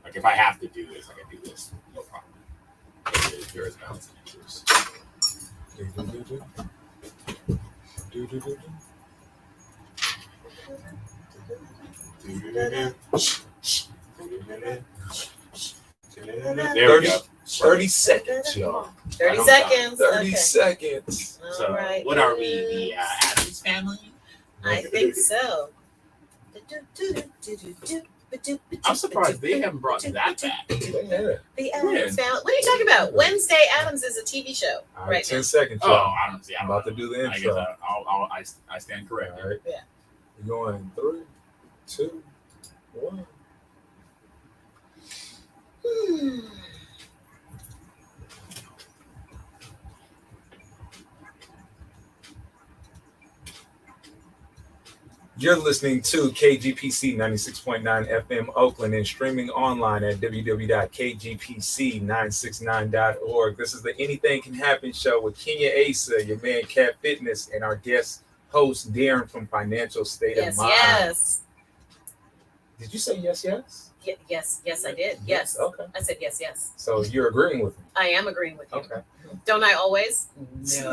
Like if I have to do this, I can do this, no problem. There is balance and interest. There we go. 30 seconds, y'all. 30 seconds. 30 seconds. So, All right. what are we, the Adams family? I think so. I'm surprised they haven't brought that back. The Adams Family. What are you talking about? Wednesday Adams is a TV show. All Right. 10 seconds, Oh, y'all. I don't see. I'm about to do the I intro. guess I stand corrected. All right. Yeah. We're going 3, 2, 1. You're listening to KGPC 96.9 FM Oakland and streaming online at www.kgpc969.org. This is the Anything Can Happen show with Kenya Asa, your man Cat Fitness, and our guest host Darren from Financial State of Mind. Yes. Did you say yes, yes? Yes, I did. Yes. Okay. I said yes. So you're agreeing with me? I am agreeing with you. Okay. Don't I always? No,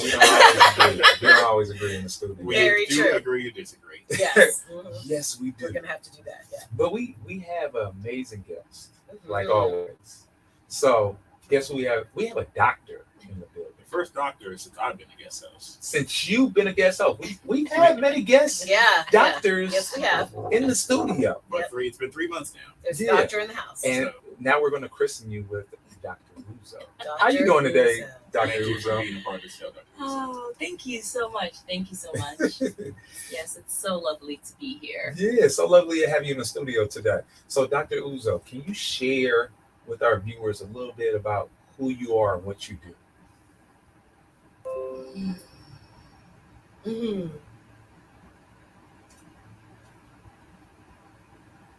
we don't always agree. We don't always agree in the studio. We Very do true. agree to disagree. Yes. Mhm. Yes, we do. We're gonna have to do that. Yeah. But we have an amazing guest, like Mhm. always. So guess who we have? We have a doctor in the building. The first doctor since I've been a guest host. Since you've been a guest host, we've had many guests, Yeah. doctors Yes, we have. in the studio. But Yep. it's been 3 months now. There's a Yeah. doctor in the house. And now we're going to christen you with Dr. Uzo. Dr. How you doing today, Uzo. Dr. Thank you for Uzo? being a part of the show, Dr. Uzo. Oh, thank you so much. Thank you so much. Yes, it's so lovely to be here. Yeah, so lovely to have you in the studio today. So, Dr. Uzo, can you share with our viewers a little bit about who you are and what you do? Mhm.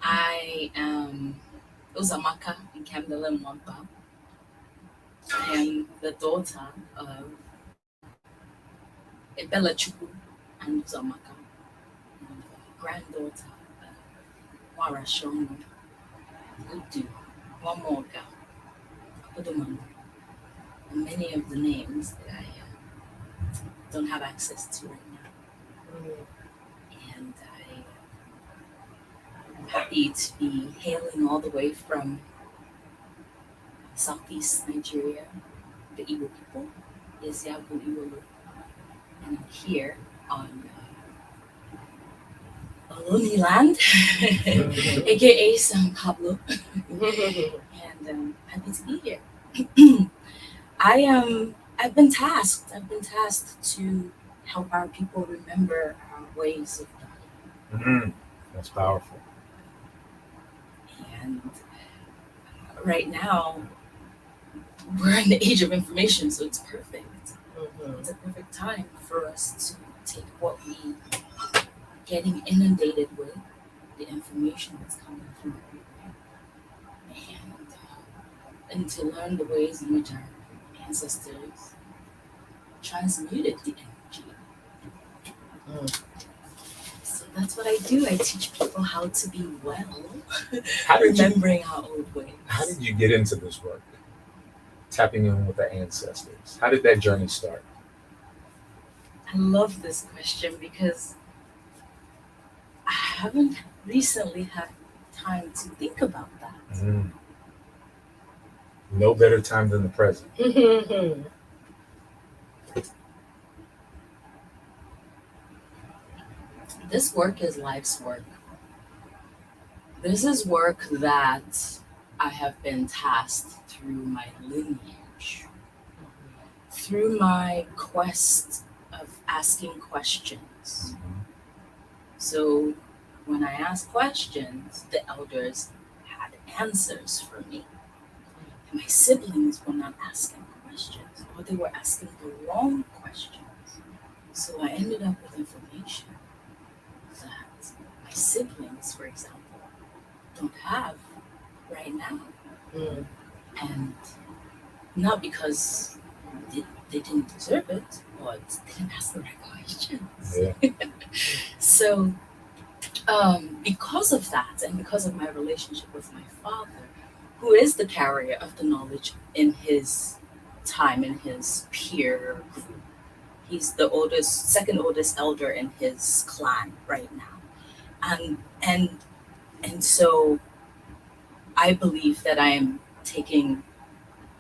I am Uzo Nwankpa. I am the daughter of Ebelachukwu and Uzo Nwankpa, and granddaughter of Warashono, Udu, Wamoga, Udumanu, and many of the names that I don't have access to right now. And I'm happy to be hailing all the way from Southeast Nigeria, the Igbo people, Isiagu Iwolu, and I'm here on Oloni land, aka San Pablo, and happy to be here. I've been tasked to help our people remember our ways of dying. That's powerful. And right now, we're in the age of information, so it's perfect. It's a perfect time for us to take what we are getting inundated with, the information that's coming from everywhere, and to learn the ways in which our ancestors transmuted the energy. So that's what I do. I teach people how to be well, remembering our old ways. How did you get into this work? Tapping in with the ancestors. How did that journey start? I love this question because I haven't recently had time to think about that. No better time than the present. This work is life's work. This is work that I have been tasked through my lineage, through my quest of asking questions. So when I asked questions, the elders had answers for me. And my siblings were not asking questions, or they were asking the wrong questions. So I ended up with information that my siblings, for example, don't have right now. And not because they didn't deserve it, but they didn't ask the right questions. Yeah. So Because of that, and because of my relationship with my father, who is the carrier of the knowledge in his time, in his peer group. He's the oldest, second oldest elder in his clan right now. And so I believe that I am taking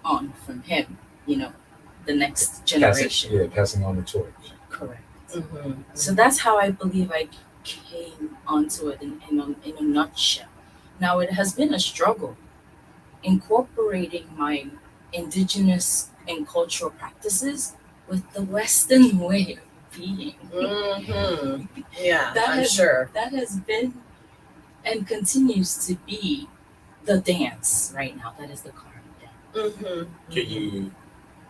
on from him, the next generation. Passing on the torch. Correct. Mm-hmm. So that's how I believe I came onto it in a nutshell. Now, it has been a struggle incorporating my indigenous and cultural practices with the Western way of being. Mm-hmm. Yeah, That I'm has- sure. That has been and continues to be the dance right now. That is the current dance. Mm-hmm. Can you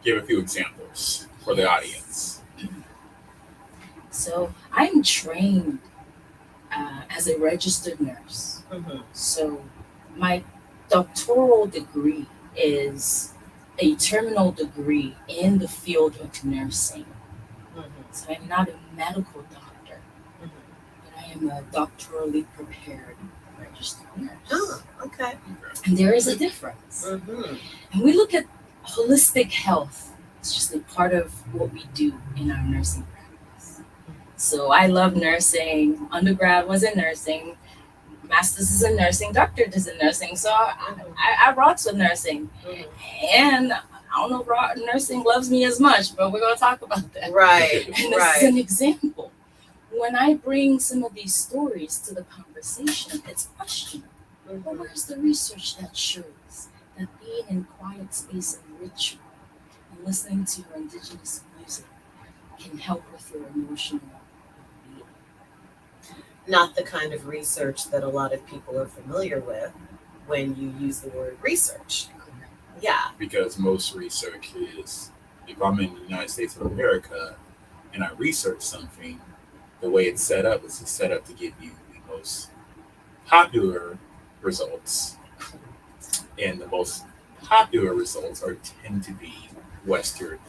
give a few examples for the audience? So I'm trained as a registered nurse. Mm-hmm. So my doctoral degree is a terminal degree in the field of nursing. Mm-hmm. So I'm not a medical doctor, but I am a doctorally prepared registered nurse. Oh, okay. And there is a difference. Mm-hmm. And we look at holistic health. It's just a part of what we do in our nursing practice. So I love nursing. Undergrad was in nursing. Master's is in nursing. Doctorate is in nursing. So I rocks with nursing. And I don't know if nursing loves me as much, but we're going to talk about that. Right, And this is right. an example. When I bring some of these stories to the conversation, it's questionable. Well, where's the research that shows that being in quiet space and ritual and listening to your indigenous music can help with your emotional well-being? Not the kind of research that a lot of people are familiar with when you use the word research. Yeah. Because most research is, if I'm in the United States of America and I research something, the way it's set up is it's set up to give you the most popular results. And the most popular results tend to be Western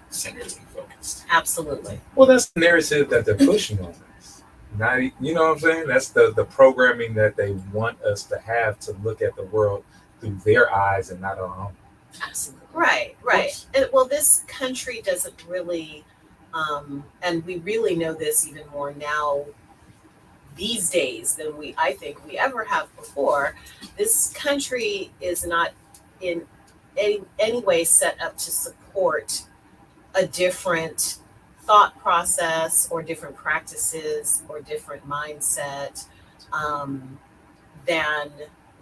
centered and focused. Absolutely. Well, that's the narrative that they're pushing on us. Not, you know what I'm saying? That's the programming that they want us to have, to look at the world through their eyes and not our own. Absolutely. Right. And, well, this country doesn't really, and we really know this even more now these days than I think we ever have before. This country is not in any way set up to support a different thought process or different practices or different mindset than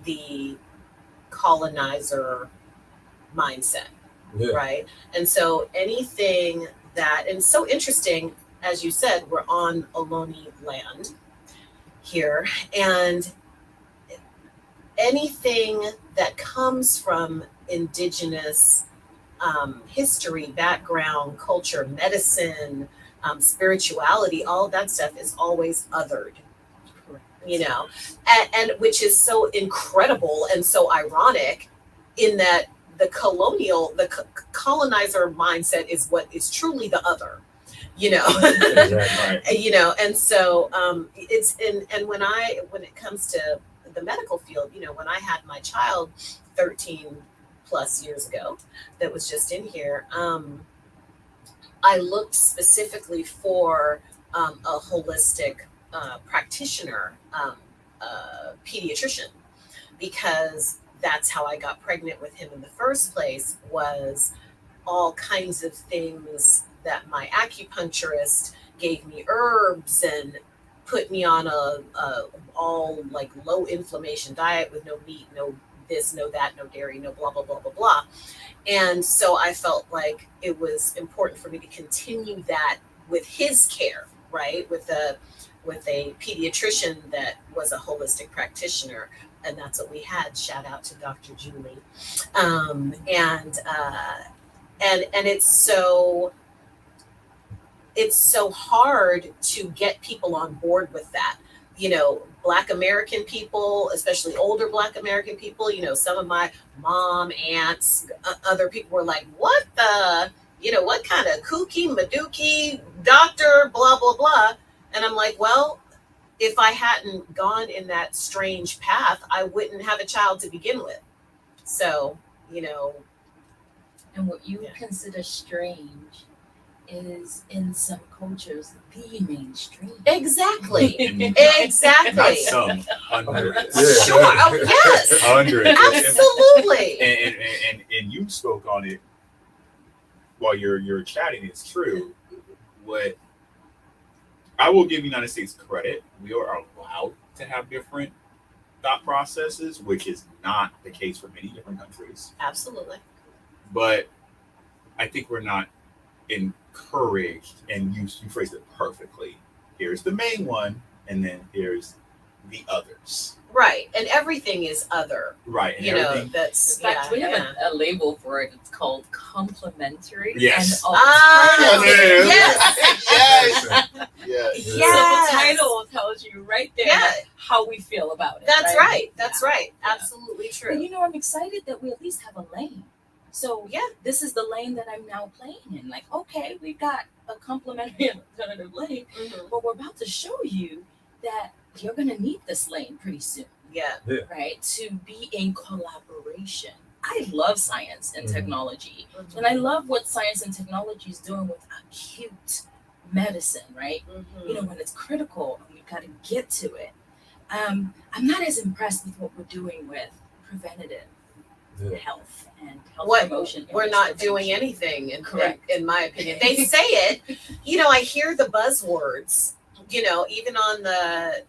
the colonizer mindset. Yeah. Right. And so anything that, and so interesting, as you said, we're on Ohlone land here, and anything that comes from indigenous history, background, culture, medicine, spirituality, all of that stuff is always othered, and which is so incredible and so ironic in that the colonizer mindset is what is truly the other, Exactly. and so it's and when it comes to the medical field, when I had my child 13 plus years ago that was just in here, I looked specifically for a holistic practitioner, pediatrician, because that's how I got pregnant with him in the first place, was all kinds of things that my acupuncturist gave me, herbs, and put me on a all like low inflammation diet with no meat, no this, no that, no dairy, no blah, blah, blah, blah, blah. And so I felt like it was important for me to continue that with his care, right? With a pediatrician that was a holistic practitioner. And that's what we had. Shout out to Dr. Julie. And it's so hard to get people on board with that. Black American people, especially older Black American people, some of my mom, aunts, other people were like, what the, what kind of kooky, madookie doctor, blah, blah, blah. And I'm like, well, if I hadn't gone in that strange path, I wouldn't have a child to begin with. So, And what you Yeah. consider strange is in some cultures the mainstream. exactly. And not Exactly. some hundreds. Yeah. Sure. Oh, yes. Hundreds. Absolutely. And you spoke on it while you're chatting. It's true. What I will give United States credit, we are allowed to have different thought processes, which is not the case for many different countries. Absolutely. But I think we're not encouraged, and you phrased it perfectly. Here's the main one, and then here's the others. Right. And everything is other. Right. And everything. That's In fact, we have yeah. a label for it. It's called complementary Yes. and Ah, alternative. yes. Yes. So Yes. the title tells you right there Yeah. how we feel about it. That's right. That's Yeah. right. Yeah. Absolutely But true. I'm excited that we at least have a lane. So Yeah. this is the lane that I'm now playing in. Like, okay, we've got a complementary and alternative lane, Mhm. but we're about to show you that you're gonna need this lane pretty soon, Yeah. right? To be in collaboration. I love science and Mhm. technology. And I love what science and technology is doing with acute medicine, right? Mhm. When it's critical and we've got to get to it. I'm not as impressed with what we're doing with preventative Yeah. health and health What promotion. We're illness not doing prevention. anything, Correct. in my opinion. They say it. I hear the buzzwords. Even on the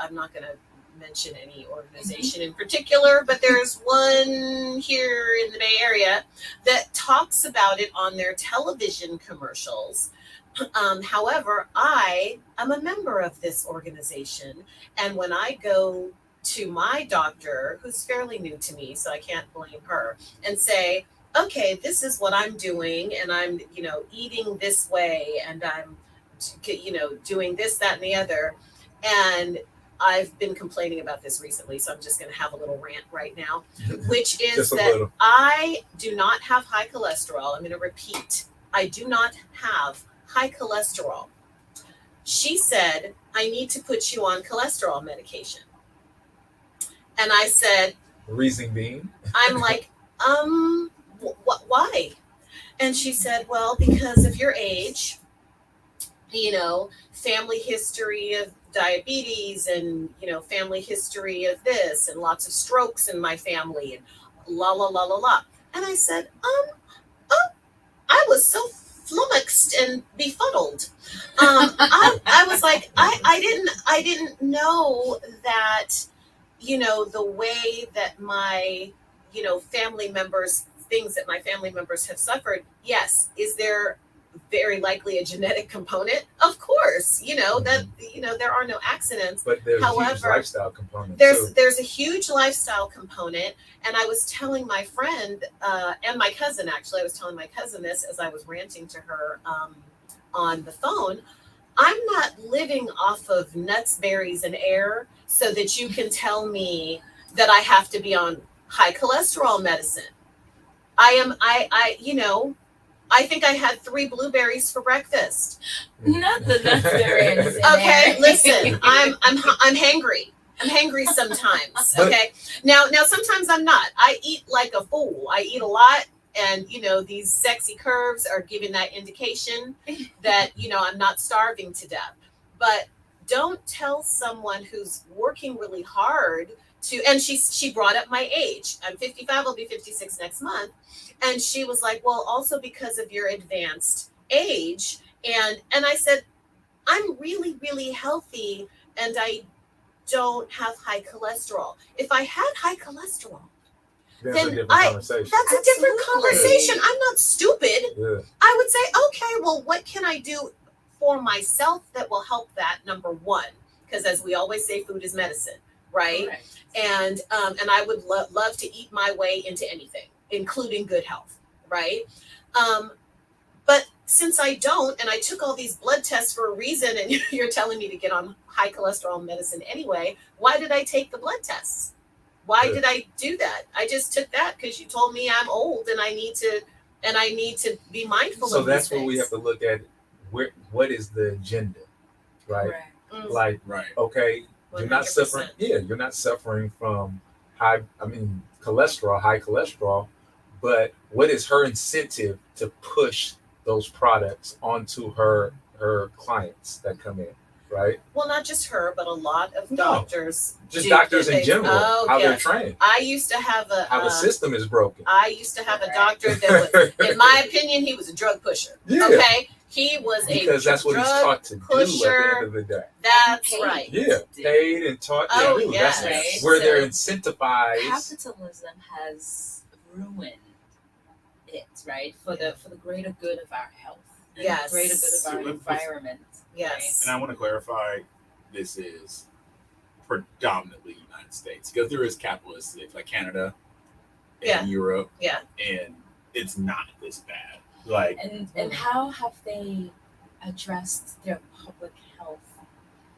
I'm not going to mention any organization in particular, but there's one here in the Bay Area that talks about it on their television commercials. However, I am a member of this organization, and when I go to my doctor, who's fairly new to me, so I can't blame her, and say, okay, this is what I'm doing, and I'm, eating this way, and I'm, doing this, that, and the other. And I've been complaining about this recently, so I'm just going to have a little rant right now, which is Just a that little. I do not have high cholesterol. I'm going to repeat. I do not have high cholesterol. She said, I need to put you on cholesterol medication. And I said, Reason being. I'm like, why? And she said, well, because of your age, family history of diabetes and, family history of this and lots of strokes in my family and la, la, la, la, la. And I said, I was so flummoxed and befuddled. I was like, I didn't know that, the way that my, family members, things that my family members have suffered. Yes. Is there very likely a genetic component? Of course, that, there are no accidents. But there's a huge However, lifestyle component. There's too. there's a huge lifestyle component, and I was telling my friend and my cousin, actually, I was telling my cousin this as I was ranting to her on the phone. I'm not living off of nuts, berries, and air so that you can tell me that I have to be on high cholesterol medicine. I think I had 3 blueberries for breakfast. Not the nuts berries. Okay, listen, I'm hangry. I'm hangry sometimes. Okay. Now sometimes I'm not. I eat like a fool. I eat a lot, and these sexy curves are giving that indication that I'm not starving to death. But don't tell someone who's working really hard to, and she brought up my age. I'm 55, I'll be 56 next month. And she was like, well, also because of your advanced age. And I said, I'm really, really healthy, and I don't have high cholesterol. If I had high cholesterol, That's a then different I- conversation. that's a different Absolutely. conversation. I'm not stupid. Yeah. I would say, okay, well, what can I do for myself that will help that? Number one, because as we always say, food is medicine, right? Correct. And I would love to eat my way into anything, including good health, right? But since I don't, and I took all these blood tests for a reason, and you're telling me to get on high cholesterol medicine anyway, why did I take the blood tests? Why did I do that? I just took that because you told me I'm old and I need to be mindful So of that's these where we things. have to look at what is the agenda, right? Correct. Like, Right. okay, you're not 100%. suffering. Yeah, you're not suffering from high cholesterol, but what is her incentive to push those products onto her clients that come in, right? Well, not just her, but a lot of No. doctors. Just do doctors good in things. general, Oh, how they're yes. trained, I used to have how the system is broken. I used to have a doctor that was, in my opinion, he was a drug pusher. Yeah. Okay, he was Because that's what he's drug taught to do at the pusher. end of the day. That's Paid. right. Yeah, paid and taught to Oh, do. yes. That's where So- they're incentivized. Capitalism has ruined it, right? For the greater good of our health. And Yes. the greater good of So our let's- environment. Yes. And I want to clarify, this is predominantly United States, because there is capitalistic, like Canada and Yeah. Europe, Yeah. and it's not this bad. Like, And how have they addressed their public health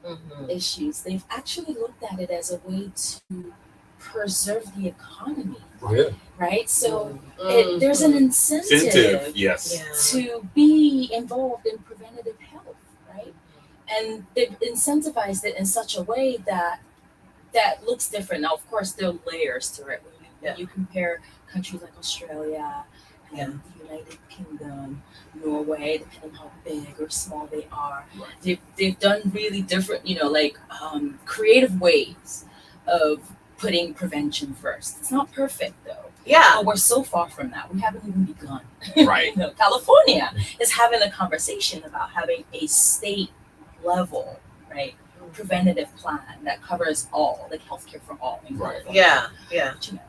Mhm. issues? They've actually looked at it as a way to preserve the economy, Yeah. right? So Mhm. there's an incentive yes. Yeah. to be involved in preventative health, right? And they've incentivized it in such a way that looks different. Now, of course, there are layers to it. When you compare countries like Australia and the United Kingdom, Norway, depending on how big or small they are, Right. they've done really different, creative ways of putting prevention first. It's not perfect though. Yeah. But we're so far from that. We haven't even begun. Right. California is having a conversation about having a state level, right, preventative plan that covers all, like healthcare for all. In Right. California. Yeah. Yeah. But, you know,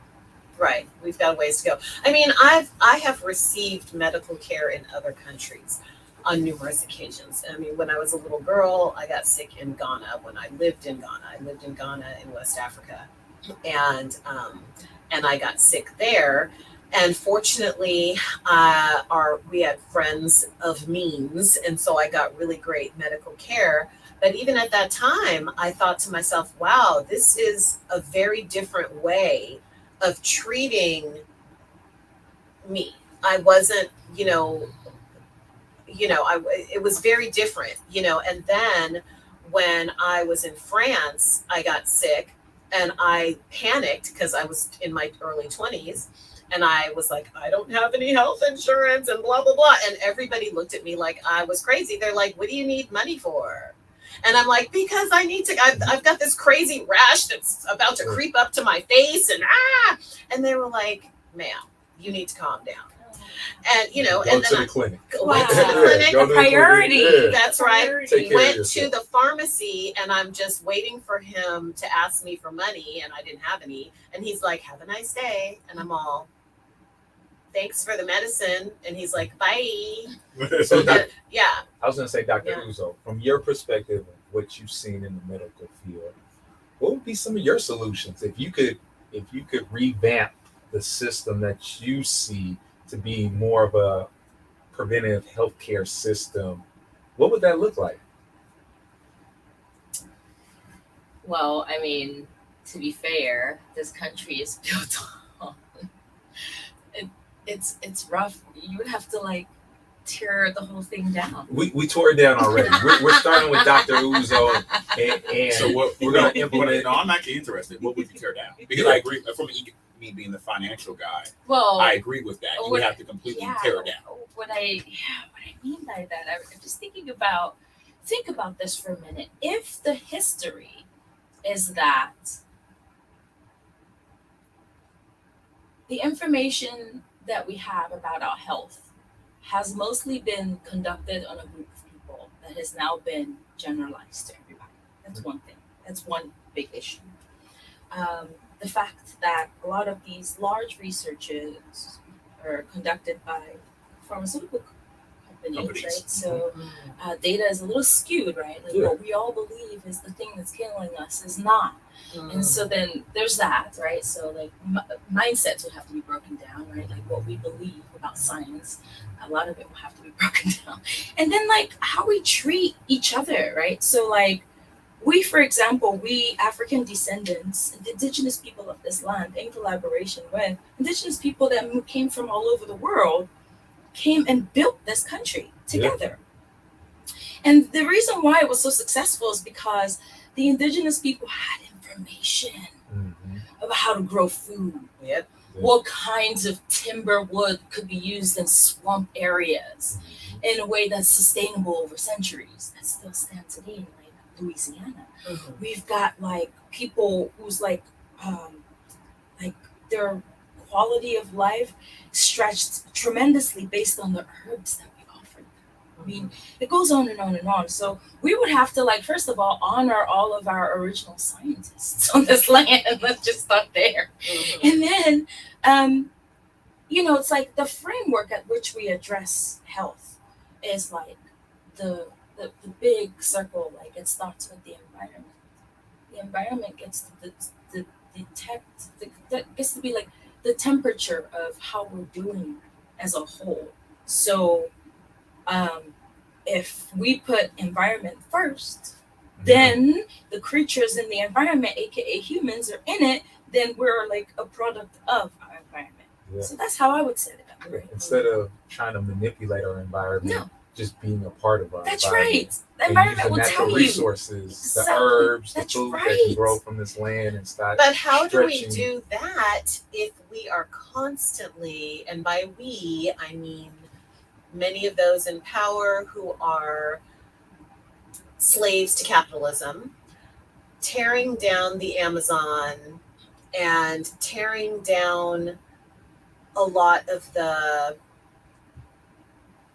Right. We've got a ways to go. I mean, I have received medical care in other countries on numerous occasions. I mean, when I was a little girl, I got sick in Ghana when I lived in Ghana. I lived in Ghana in West Africa. And I got sick there. And fortunately, we had friends of means, and so I got really great medical care. But even at that time, I thought to myself, wow, this is a very different way of treating me. I wasn't, it was very different, and then when I was in France, I got sick and I panicked because I was in my early 20s and I was like, I don't have any health insurance and blah, blah, blah. And everybody looked at me like I was crazy. They're like, what do you need money for? And I'm like, because I need to, I've got this crazy rash that's about to creep up to my face and they were like, ma'am, you need to calm down. And, Go and to then the clinic. went to the Yeah, clinic. go to the priority. clinic. Yeah. That's right. Take care of Went yourself. to the pharmacy and I'm just waiting for him to ask me for money and I didn't have any. And he's like, have a nice day. And I'm all, thanks for the medicine. And he's like, bye. So, Yeah. I was going to say, Dr. Yeah. Uzo, from your perspective of what you've seen in the medical field, what would be some of your solutions if you could revamp the system that you see to be more of a preventive healthcare system? What would that look like? well, I mean, to be fair, this country is built on it's rough. You would have to tear the whole thing down. We tore it down already. We're starting with Dr. Uzo, and So what we're going to implement. No, I'm actually interested. What would you tear down? Because I agree, from me being the financial guy, Well, I agree with that. You would have to completely tear it down. What I mean by that, I'm just think about this for a minute. If the history is that the information that we have about our health has mostly been conducted on a group of people that has now been generalized to everybody. That's one thing. That's one big issue. The fact that a lot of these large researches are conducted by pharmaceutical companies, right? So data is a little skewed, right? What we all believe is the thing that's killing us is not. And so then there's that, right? So mindsets would have to be broken down, right? What we believe about science, a lot of it will have to be broken down. And then how we treat each other, right? So we, for example, we African descendants, the indigenous people of this land, in collaboration with indigenous people that came from all over the world, came and built this country together. And the reason why it was so successful is because the indigenous people had information about how to grow food. Yep. What kinds of timber wood could be used in swamp areas in a way that's sustainable over centuries. That still stands today in like Louisiana. We've got like people who's like their quality of life stretched tremendously based on the herbs that we offered. I mean, it goes on and on and on. So we would have to, like, first of all, honor all of our original scientists on this land. Let's just start there. And then, it's like the framework at which we address health is like the big circle. Like, it starts with the environment. The environment gets to gets to be like the temperature of how we're doing as a whole. So if we put environment first, then the creatures in the environment, aka humans, are in it, then we're like a product of our environment. So that's how I would set it up. Instead of trying to manipulate our environment, just being a part of our That's environment. right. The environment will tell you. Resources, Exactly. the herbs, That's the food right. that can grow from this land and start. But how do we stretching. do that if we are constantly, and by we, I mean many of those in power who are slaves to capitalism, tearing down the Amazon and tearing down a lot of the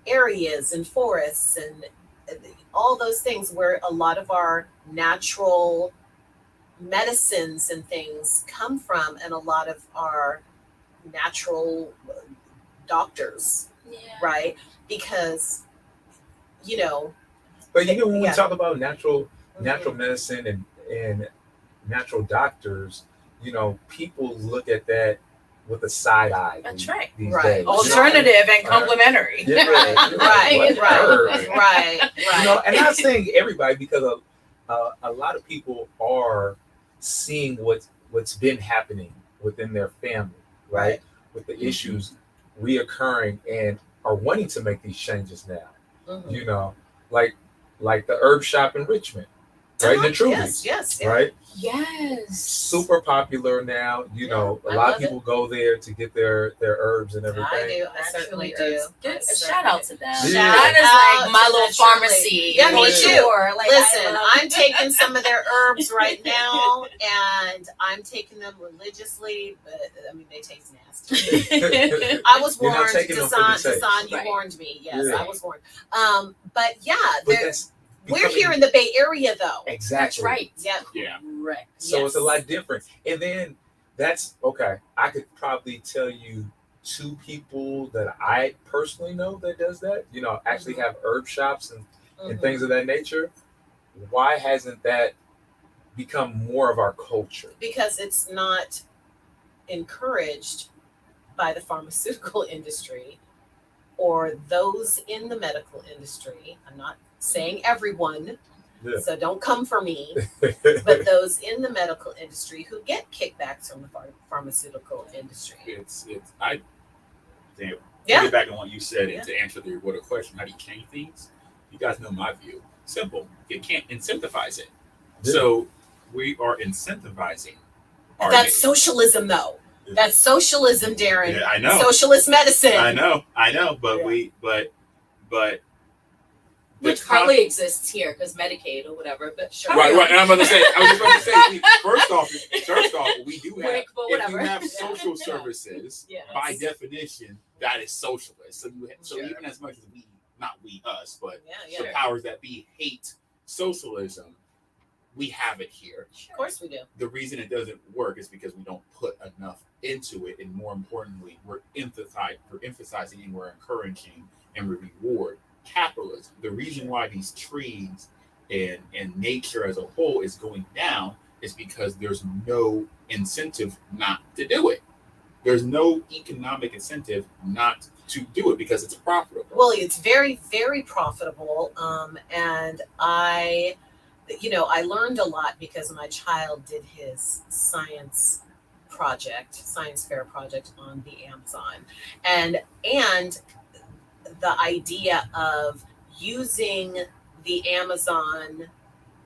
areas and forests and all those things where a lot of our natural medicines and things come from, and a lot of our natural doctors, right? Because, But even when we talk about natural medicine and natural doctors, people look at that with a side eye. That's right. These Right. days. Alternative and complementary. Yeah, right. And not saying everybody, because a lot of people are seeing what's been happening within their family, right? With the issues reoccurring, and are wanting to make these changes now. Like the herb shop in Richmond, right? The Trulies, yes, right? Yes. Super popular now. A lot of people go there to get their herbs and everything. I do. I certainly do. Shout out to them. Yeah. That is like my little pharmacy. Yeah, me too. Sure. Like, Listen, I'm taking some of their herbs right now, and I'm taking them religiously, but I mean, they taste nasty. I was You're not warned, taking them for the Dasan, taste. you Right. warned me. Yes, Yeah. I was warned. But yeah, But that's we're becoming- here in the Bay Area, though. Exactly. That's right. Yep. Yeah. Right. So it's a Yes. lot different. And then that's okay. I could probably tell you 2 people that I personally know that does that. Actually have herb shops and things of that nature. Why hasn't that become more of our culture? Because it's not encouraged by the pharmaceutical industry or those in the medical industry. I'm not saying everyone, so don't come for me, but those in the medical industry who get kickbacks from the pharmaceutical industry. Get back on what you said and to answer the what a question. How do you change things? You guys know my view. Simple. You can't incentivize it. Yeah. So we are incentivizing. That's socialism, though. That's socialism, Darren. Yeah, I know. Socialist medicine. I know. But but Which probably exists here because Medicaid or whatever, but sure. Right. And I was just about to say, first off, we do have, Quick, but if you whatever. have social services, Yes. by definition, that is socialist. So Sure. even as much as us, but Yeah. the powers that be hate socialism, we have it here. Of course we do. The reason it doesn't work is because we don't put enough into it, and more importantly, we're emphasizing and we're encouraging and we reward capitalism. The reason why these trees and nature as a whole is going down is because there's no incentive not to do it. There's no economic incentive not to do it because it's profitable. Well, it's very, very profitable. And I learned a lot because my child did his science fair project on the Amazon. And the idea of using the Amazon,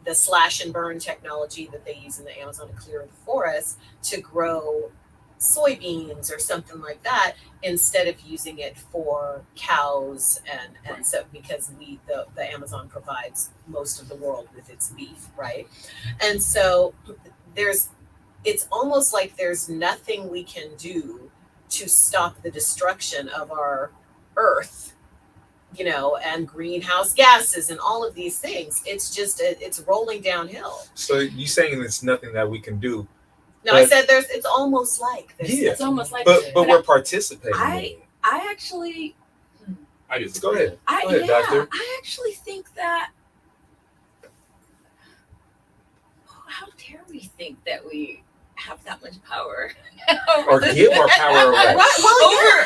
the slash and burn technology that they use in the Amazon to clear the forest to grow soybeans or something like that, instead of using it for cows and so, because the Amazon provides most of the world with its beef, right? And so it's almost like there's nothing we can do to stop the destruction of our earth, and greenhouse gases and all of these things. It's just it's rolling downhill. So you saying there's nothing that we can do? No, I said it's almost like this. Yeah. It's almost like, But we're participating. I actually, I just Go ahead. I Go ahead, doctor. I actually think that. How dare we think that we have that much power, Or give our power away.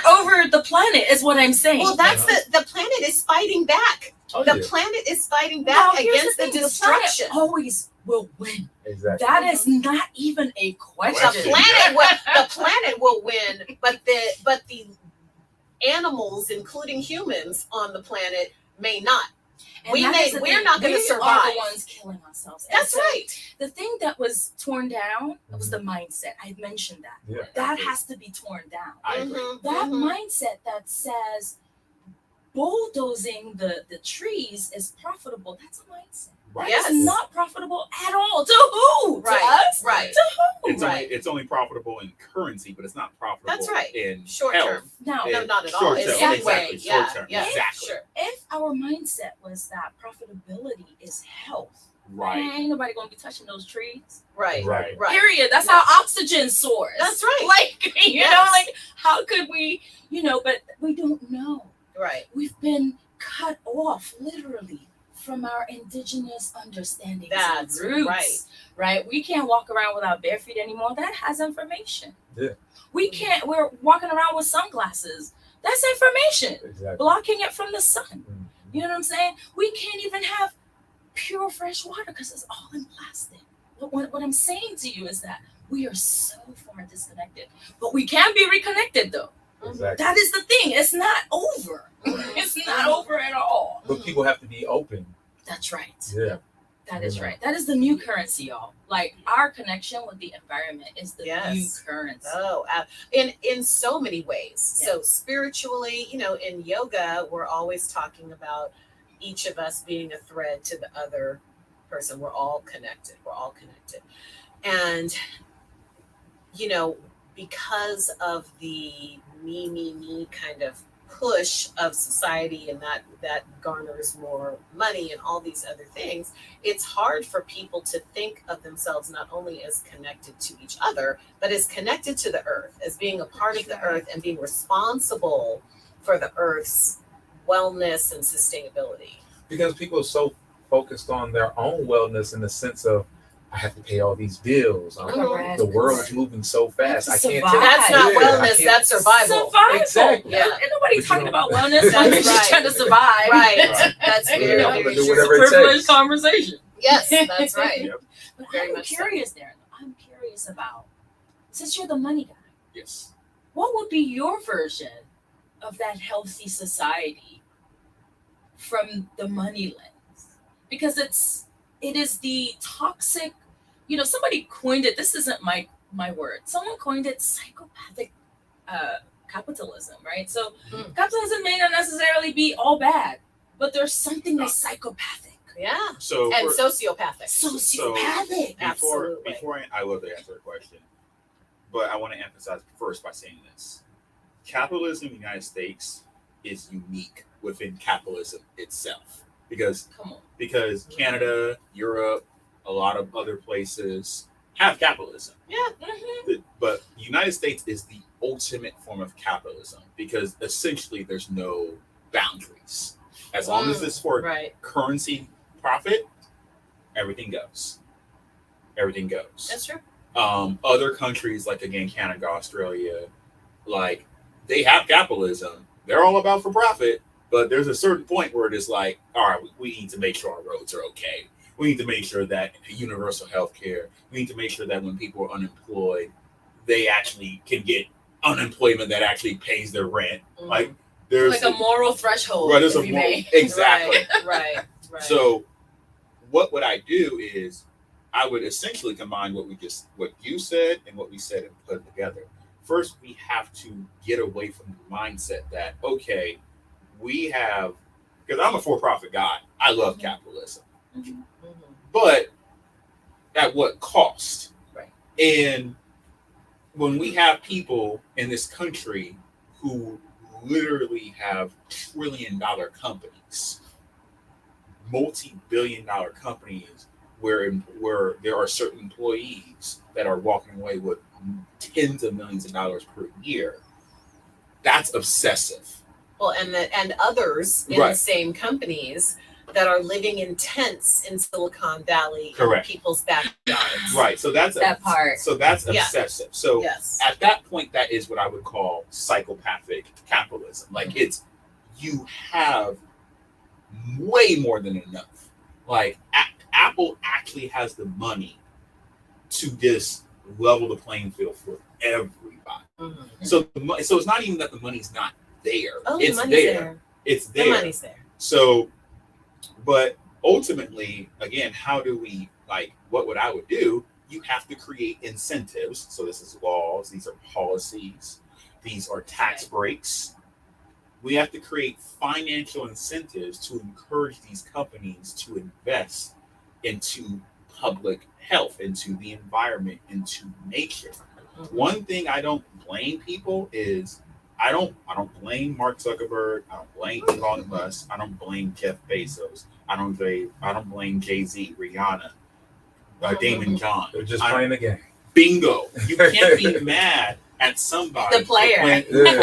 over the planet is what I'm saying. Well, that's the planet is fighting back. Oh, The yeah. planet is fighting Now, back here's against the thing, destruction. The planet always will win. Exactly. That is not even a question. The planet will win, but the animals, including humans on the planet, may not. And We're not going to We survive. are the ones killing ourselves. And That's so right. The thing that was torn down was the mindset. I mentioned that. Yeah. That has to be torn down. I agree. That mindset that says bulldozing the trees is profitable, that's a mindset. Right. Yes. It's not profitable at all. To who? Right, To us? right. To who? It's only profitable in currency, but it's not profitable That's right. in Short health. term. Now, No, not at all. Short It's term, that way. exactly. Yeah, Short term, yeah, exactly. sure. if our mindset was that profitability is health, Right. ain't nobody gonna be touching those trees. Right. Right. Period. That's Yes. how oxygen soars. That's right. Like, Yes. like how could we, but we don't know. Right. We've been cut off literally from our indigenous understandings That's and roots. right. Right? We can't walk around with our bare feet anymore. That has information. Yeah. We're walking around with sunglasses. That's information. Exactly. Blocking it from the sun. Mhm. You know what I'm saying? We can't even have pure fresh water because it's all in plastic. What I'm saying to you is that we are so far disconnected. But we can be reconnected though. Exactly. That is the thing. It's not over. It's not over at all. But people have to be open. That's right. Yeah. That is right. That is the new currency, y'all. Like our connection with the environment is the Yes. new currency. Oh, in so many ways. Yeah. So spiritually, in yoga, we're always talking about each of us being a thread to the other person. We're all connected. And, because of the me kind of push of society, and that garners more money and all these other things, it's hard for people to think of themselves not only as connected to each other, but as connected to the earth, as being a part of the earth and being responsible for the earth's wellness and sustainability. Because people are so focused on their own wellness in the sense of, I have to pay all these bills. Mhm. The world's moving so fast. I can't Survive. take That's not Yeah, I wellness, can't- that's survival. Survival. Exactly. Yeah. Ain't nobody But talking you about know- wellness. That's We're just right. trying to survive. Right. That's very, Yeah, I'm gonna very do true. whatever it Privileged takes. conversation. Yes, that's right. Yep. But Very I'm much so. curious, Darren. I'm curious about, since you're the money guy, Yes. what would be your version of that healthy society from the money lens? Because it is the toxic, somebody coined it. This isn't my word. Someone coined it psychopathic capitalism, right? So capitalism may not necessarily be all bad, but there's something that's psychopathic. Yeah. So And for- sociopathic. Sociopathic. Absolutely. Before I love to answer the question, but I want to emphasize first by saying this: capitalism in the United States is unique within capitalism itself, because Come on. Canada, Europe, a lot of other places have capitalism. Yeah. But the United States is the ultimate form of capitalism because essentially there's no boundaries. As long as it's for Right. currency profit, everything goes. That's true. Other countries like again Canada, Australia, like they have capitalism. They're all about for profit, but there's a certain point where it is like, all right, we need to make sure our roads are okay. We need to make sure that universal health care. We need to make sure that when people are unemployed, they actually can get unemployment that actually pays their rent. Mhm. Like there's Like a moral threshold, right, there's if a you moral, may. exactly. Right. Right. So what would I do is I would essentially combine what you said and what we said and put it together. First, we have to get away from the mindset that, okay, we have, because I'm a for-profit guy. I love capitalism. Mhm. But at what cost? Right. And when we have people in this country who literally have trillion-dollar companies, multi-billion-dollar companies, where there are certain employees that are walking away with tens of millions of dollars per year, that's obsessive. Well, and others in the same companies that are living in tents in Silicon Valley in people's backyards. Right. So that's that part. So that's obsessive. So yes. At that point, that is what I would call psychopathic capitalism. Like it's, you have way more than enough. Like Apple actually has the money to just level the playing field for everybody. Mm-hmm. So it's not even that the money's not there. Oh, it's the money's there. It's there. The money's there. So, but ultimately, again, how do we, like, what I would do, you have to create incentives. So this is laws, these are policies, these are tax breaks. We have to create financial incentives to encourage these companies to invest into public health, into the environment, into nature. Mm-hmm. One thing I don't blame people is I don't blame Mark Zuckerberg. I don't blame Elon Musk. I don't blame Jeff Bezos. I don't blame Jay-Z, Rihanna, Damon John. They're just playing the game. Bingo. You can't be mad at somebody. The player. This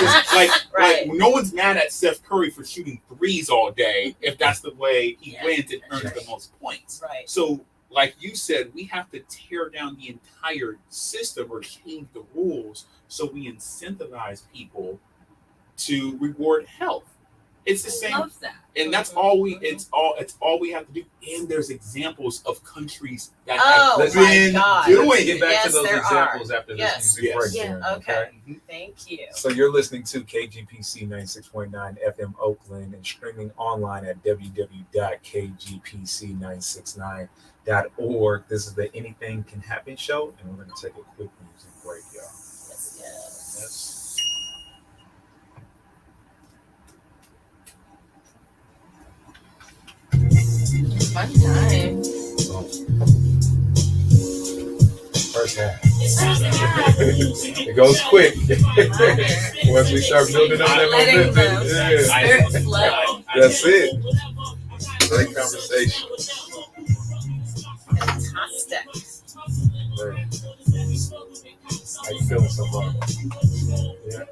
is like Right. no one's mad at Steph Curry for shooting threes all day if that's the way he wins and earns the most points. Right. So, like you said, we have to tear down the entire system or change the rules so we incentivize people to reward health. It's the same. I love that. And that's all we we have to do. And there's examples of countries that Oh, have my been God. doing Let's get it. back Yes, to those there examples are. after this Yes. music break. Yeah, Darren, okay. Mhm. Thank you. So you're listening to KGPC 96.9 FM Oakland and streaming online at www.kgpc969.org. This is the Anything Can Happen show, and we're going to take a quick music break, y'all. Yes. Fun time. First half. It goes quick. Once we start building up that Letting momentum, the spirit flow. that's it. Great conversation. Fantastic. How you feeling so far? Yeah.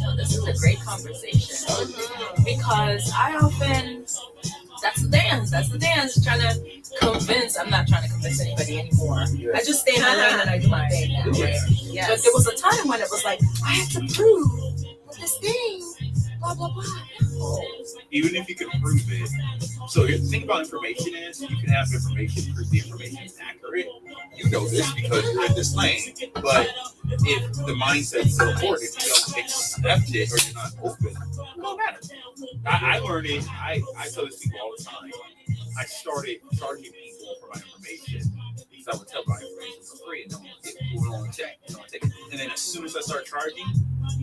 No, this is a great conversation because I often that's the dance trying to convince. I'm not trying to convince anybody anymore. Yeah. I just stay in my lane and I do my thing now. Yeah. Yes. But there was a time when it was like I have to prove this thing, blah blah blah. Even if you can prove it. So the thing about information is you can have information, prove the information is accurate. You know this because you're in this lane. But if the mindset's so important, if you don't accept it or you're not open, it don't matter. I learned it. I tell this to people all the time. I started charging people for my information because I would tell my information for free and no one would get it. People don't want to check. And then as soon as I start charging,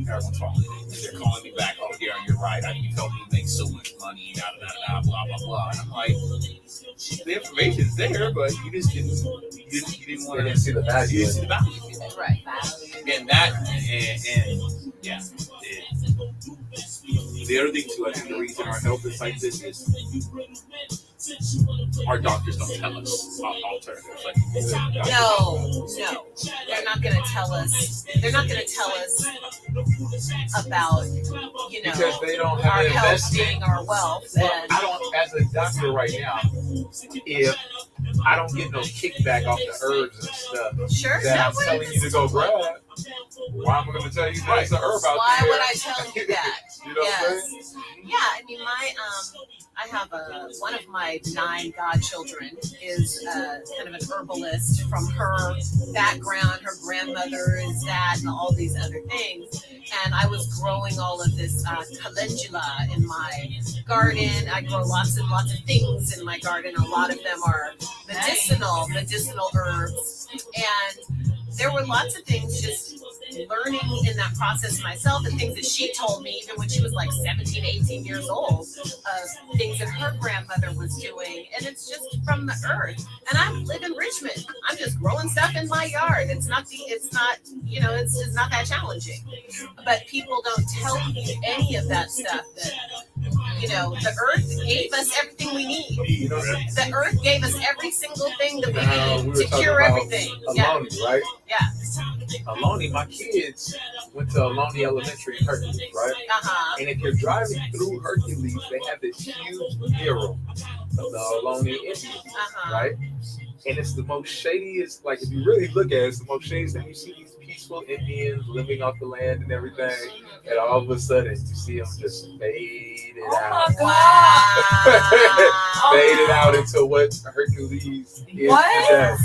everyone's following it. And they're calling me back, oh, yeah, you're right. You helped me make so much money, blah, blah, blah. And I'm like, the information's there, but you just didn't want to see the value. You didn't see the value. Right. And that, and yeah. The other thing, too, I think the reason our health is like this is our doctors don't tell us alternatives. Like, No, they're not going to tell us. They're not going to tell us about, Because they don't have our the health investment. being our wealth. Well, And I don't, as a doctor right now, if I don't get no kickback off the herbs and stuff sure, that I'm no, telling you to go grab, why am I going to tell you there's an herb out why there? would I tell you that? You know what I'm saying? Yeah, I mean, I have one of my 9 godchildren is kind of an herbalist from her background. Her grandmother grandmother is that, and all these other things. And I was growing all of this calendula in my garden. I grow lots and lots of things in my garden. A lot of them are medicinal herbs. And there were lots of things just learning in that process myself, and things that she told me even when she was like 17, 18 years old, of things that her grandmother was doing. And it's just from the earth. And I live in Richmond. I'm just growing stuff in my yard. It's not that challenging. But people don't tell you any of that stuff, that the earth gave us everything we need. The earth gave us every single thing that we need to cure everything. Aloni, right? Yeah. Aloni, my kids went to Aloni Elementary in Hercules, right? Uh-huh. And if you're driving through Hercules, they have this huge mural of the Aloni Indians, right? And it's the most shadiest, like if you really look at it, it's the most shadiest thing. You see these peaceful Indians living off the land and everything, and all of a sudden you see them just faded out. Wow. Faded out into what Hercules is What?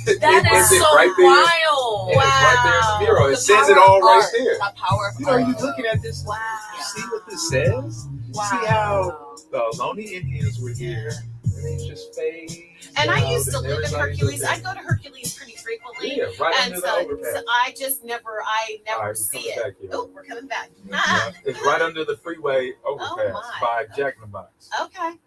today. That is so right there. wild. And it's right there in the mural. It The says power it all of right art. there. The power of You're art. looking at this. Wow. You see what this says? Wow. See how the Aloni Indians were here, and they just fade. And I used to out, and live in everybody Hercules. looked I go to Hercules pretty frequently. Yeah, right And under the overpass. so I just never All right, see we're it. coming back here. Oh, we're coming back. Yeah, it's right under the freeway overpass my. by Jack in the Box. Okay.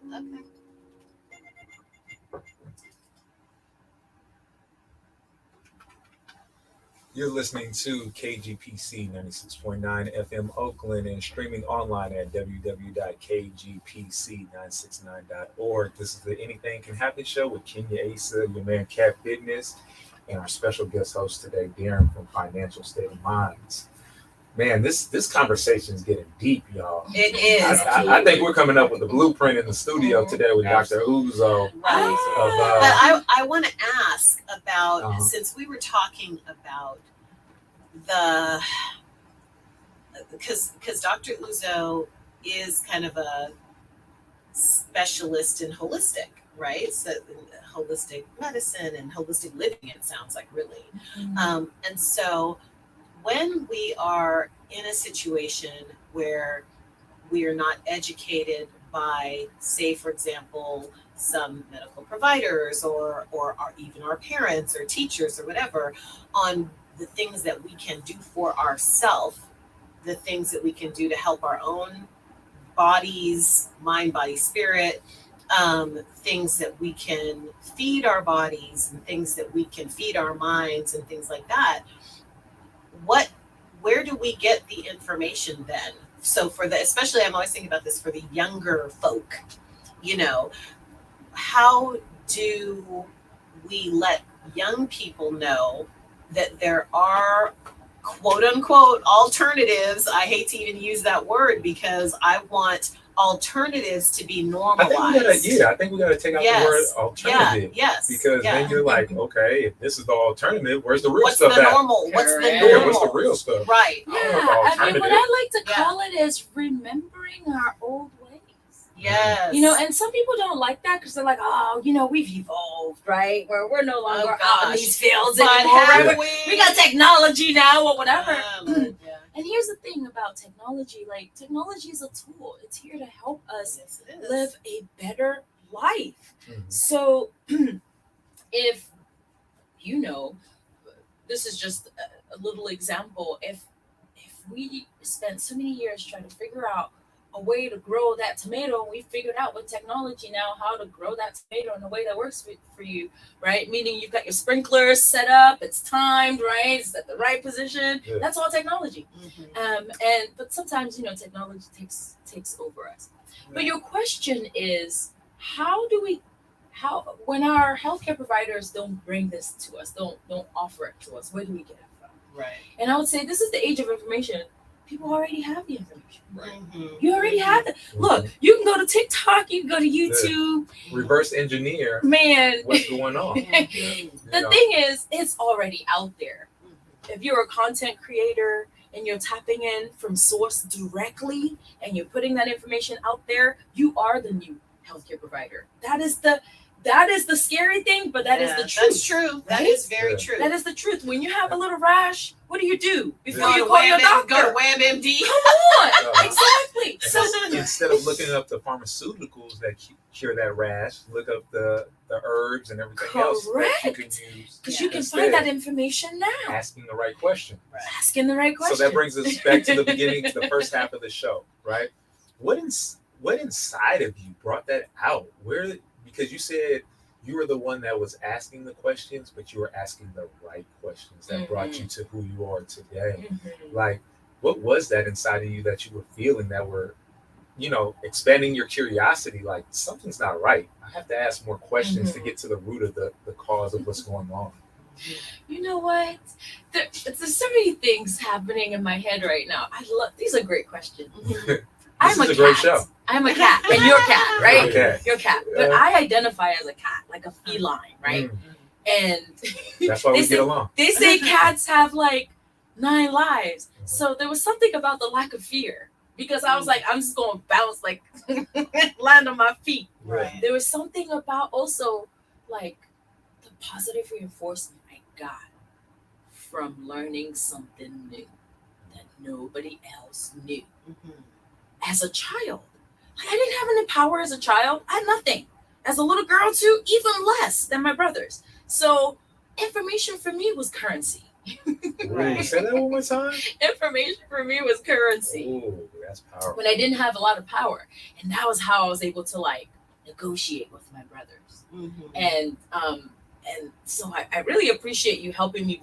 You're listening to KGPC 96.9 FM Oakland and streaming online at www.kgpc969.org. This is the Anything Can Happen show with Kenya Asa, your man Cat Fitness, and our special guest host today, Darren from Financial State of Minds. Man, this conversation is getting deep, y'all. It is. I think we're coming up with a blueprint in the studio today with Dr. Uzo. But I want to ask about, since we were talking about because Dr. Uzo is kind of a specialist in holistic, right? So holistic medicine and holistic living, it sounds like, really. And so when we are in a situation where we are not educated by, say, for example, some medical providers or even our parents or teachers or whatever, on the things that we can do for ourselves, the things that we can do to help our own bodies, mind, body, spirit, things that we can feed our bodies and things that we can feed our minds and things like that. Where do we get the information then? So especially I'm always thinking about this for the younger folk, how do we let young people know that there are quote unquote alternatives? I hate to even use that word because I want alternatives to be normalized. I think we got to take out the word alternative. Because then you're like, okay, if this is the alternative, where's the real stuff? What's the normal? What's the real stuff? Right. Yeah, I mean, what I like to call it is remembering our old ways. Yes. And some people don't like that because they're like, oh, we've evolved, right? We're no longer out in these fields anymore. Right? We got technology now or whatever. And here's the thing about technology, like technology is a tool. It's here to help us live a better life. So if, this is just a little example, if we spent so many years trying to figure out a way to grow that tomato, and we figured out with technology now how to grow that tomato in a way that works for you, right? Meaning you've got your sprinklers set up, it's timed, right? It's at the right position. Yeah. That's all technology. But sometimes technology takes over us. But your question is, when our healthcare providers don't bring this to us, don't offer it to us, where do we get it from? Right. And I would say this is the age of information. People already have the information. Right. You already have it. Look, you can go to TikTok, you can go to YouTube. Reverse engineer. Man. What's going on? The thing is, it's already out there. If you're a content creator and you're tapping in from source directly and you're putting that information out there, you are the new healthcare provider. That that is the scary thing, but that is the truth. That's true. That is very true. That is the truth. When you have a little rash, what do before Go you to call your doctor? Go to WebMD. Come on, exactly. So Instead of looking up the pharmaceuticals that cure that rash, look up the herbs and everything else that you can use. Because you can find that information now. Asking the right question. Asking the right question. So that brings us back to the beginning, to the first half of the show, right? What inside of you brought that out? Because you said you were the one that was asking the questions, but you were asking the right questions that brought you to who you are today. Like, what was that inside of you that you were feeling that were, expanding your curiosity? Like, something's not right. I have to ask more questions to get to the root of the cause of what's going on. You know what? There's so many things happening in my head right now. These are great questions. I'm a great show. I'm a cat, and you're a cat, right? Okay. You're a cat, but I identify as a cat, like a feline, right? And that's why we get along. They say cats have like 9 lives, so there was something about the lack of fear, because I was like, I'm just going to bounce, like land on my feet. Right. There was something about also like the positive reinforcement I got from learning something new that nobody else knew. As a child, I didn't have any power as a child. I had nothing. As a little girl too, even less than my brothers. So information for me was currency. Right. Say that one more time. Information for me was currency. Ooh, that's powerful. When I didn't have a lot of power. And that was how I was able to like negotiate with my brothers. And so I really appreciate you helping me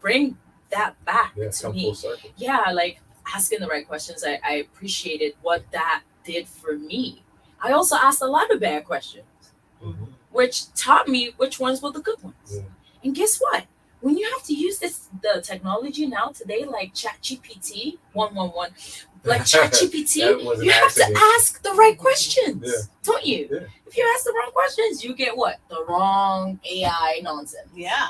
bring that back to me. Full circle. Yeah, like asking the right questions. I appreciated what that did for me. I also asked a lot of bad questions, which taught me which ones were the good ones. And guess what? When you have to use the technology now today, like ChatGPT 111, like ChatGPT, you have to ask the right questions, don't you? Yeah. If you ask the wrong questions, you get what? The wrong AI nonsense. Yeah.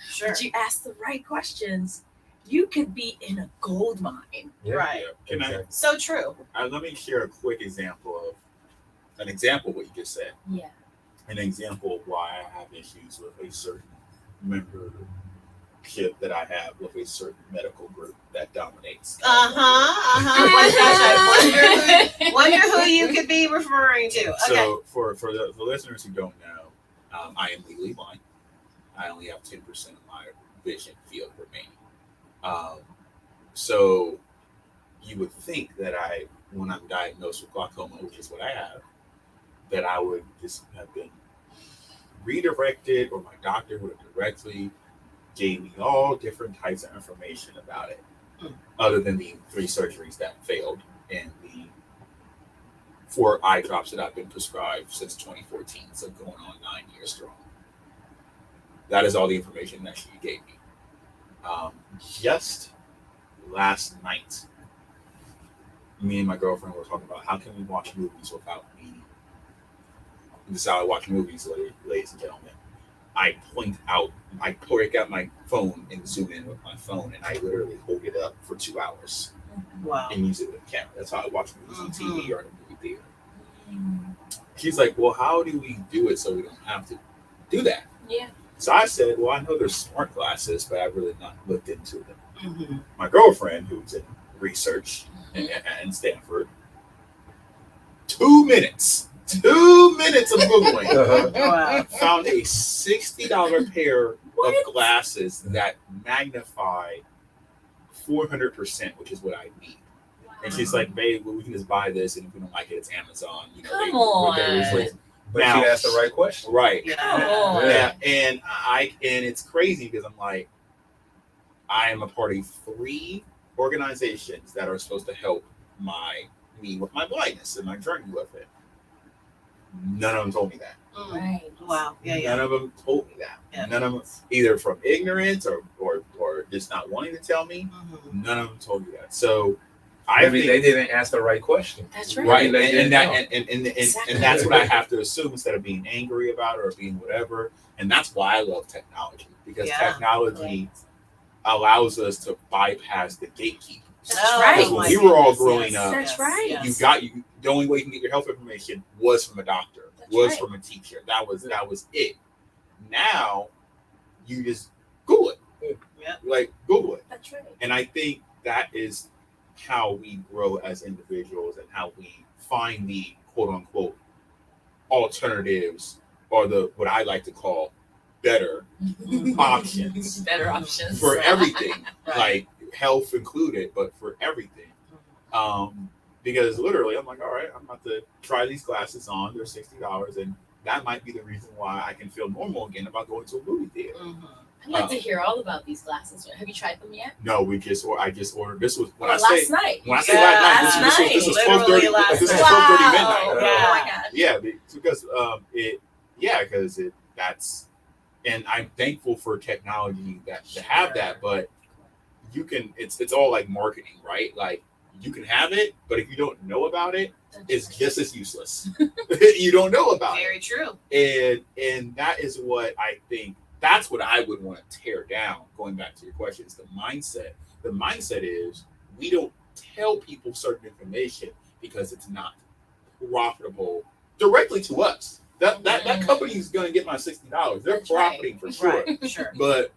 Sure. But you ask the right questions, you could be in a gold mine. Right. Can I? So true. Let me share a quick example of what you just said. Yeah. An example of why I have issues with a certain membership that I have with a certain medical group that dominates. Oh my gosh, I wonder who you could be referring to. Okay. So for the listeners who don't know, I am legally blind. I only have 10% of my vision field remaining. So you would think that when I'm diagnosed with glaucoma, which is what I have, that I would just have been redirected, or my doctor would have directly gave me all different types of information about it, other than the 3 surgeries that failed and the 4 eye drops that I've been prescribed since 2014, so going on 9 years strong. That is all the information that she gave me. Just last night, me and my girlfriend were talking about how can we watch movies without me. This is how I watch movies, ladies and gentlemen. I break out my phone and zoom in with my phone, and I literally hold it up for 2 hours. Wow. And use it with a camera. That's how I watch movies on TV or in a movie theater. She's like, well, how do we do it so we don't have to do that? Yeah. So I said, well, I know there's smart glasses, but I've really not looked into them. My girlfriend, who's in research in Stanford, 2 minutes of Googling, found a $60 pair of glasses that magnify 400%, which is what I need. And she's like, babe, well, we can just buy this, and if we don't like it, it's Amazon. Come on. But now, you asked the right question. Right. Yeah. And it's crazy because I'm like, I am a part of 3 organizations that are supposed to help me with my blindness and my journey with it. None of them told me that. Right. Wow. Yeah. None of them told me that. Yeah. None of them, either from ignorance or just not wanting to tell me. None of them told me that. So I think they didn't ask the right question. That's right. Right, and that's what I have to assume instead of being angry about it or being whatever. And that's why I love technology, because technology allows us to bypass the gatekeepers. That's right. Because when we were all growing up, That's right. the only way you can get your health information was from a doctor. was right. from a teacher. That was it. Now you just Google it. Yeah. Like Google it. That's right. And I think that is how we grow as individuals and how we find the quote unquote alternatives, or the what I like to call better options Better options for everything, Right. like health included, but for everything. Because literally I'm like, all right, I'm about to try these glasses on. They're $60, and that might be the reason why I can feel normal again about going to a movie theater. I'd like to hear all about these glasses. Have you tried them yet? No, I just ordered. This was when I last say night. when I say Yeah, last night. last This was Literally 12:30. last This was night. 12:30 Wow. midnight. Yeah. Oh my god. Yeah, because that's, and I'm thankful for technology that to have that, but you can, it's all like marketing, right? Like you can have it, but if you don't know about it, it's just as useless. You don't know about Very true. it. And that is what I think, that's what I would want to tear down, going back to your question, is the mindset. The mindset is we don't tell people certain information because it's not profitable directly to us. That company is going to get my $60. They're That's right. profiting for sure. Right. Sure. But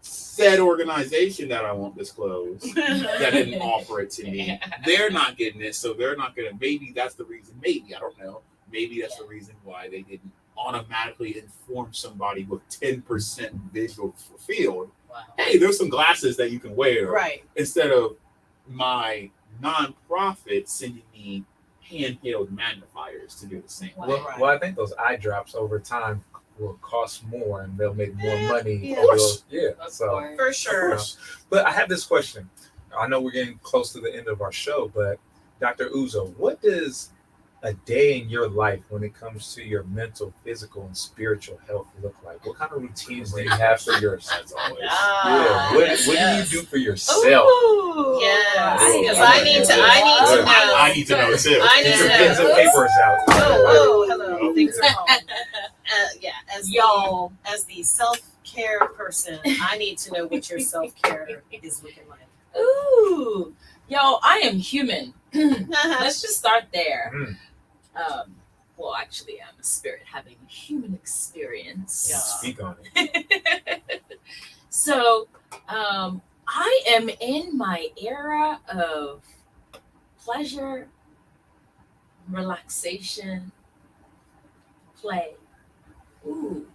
said organization that I won't disclose that didn't offer it to me, they're not getting it, so they're not going to. Maybe that's the reason. Maybe I don't know. Maybe that's the reason why they didn't automatically inform somebody with 10% visual field. Wow. Hey, there's some glasses that you can wear, Right. instead of my nonprofit sending me handheld magnifiers to do the same. Wow. Well, Right. well, I think those eye drops over time will cost more, and they'll make more money. Yeah. Of course. Yeah. Of So, course. For Of sure. course. but I have this question. I know we're getting close to the end of our show, but Dr. Uzo, what does a day in your life when it comes to your mental, physical, and spiritual health look like? What kind of routines do you have for yourself? As always. Yeah. What Yes, do yes. you do for yourself? Ooh. Yes, because I need to know. I need to know too. I need Get to your know. pens and papers out. Oh, hello. Things are home. Yeah, Y'all. as the self-care person, I need to know what your self-care is looking like. Ooh. Yo, I am human. Let's just start there. Mm. Well, actually, I'm a spirit having a human experience. Yeah. Speak on it. So, I am in my era of pleasure, relaxation, play. Ooh.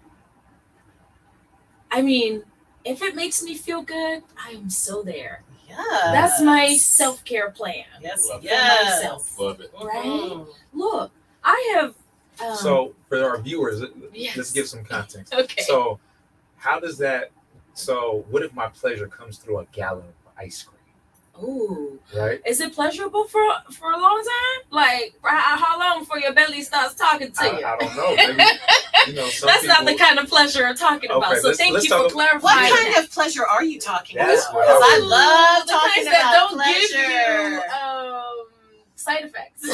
I mean, if it makes me feel good, I am so there. Yeah. That's my self-care plan. Yes. Love it. Yes. myself. Love it. Right? Mhm. Look, I have. So, for our viewers, Yes. let's give some context. Okay. So, how does that? So, what if my pleasure comes through a gallon of ice cream? Ooh. Right? Is it pleasurable for a long time? Like, how long before your belly starts talking to you? I don't know. Maybe, some That's not the people- kind of pleasure I'm talking about. Okay, So let's thank you talk for about- What clarifying. kind of pleasure are you talking That's about? what Because I I was- love The talking kinds that about don't pleasure. give you side effects.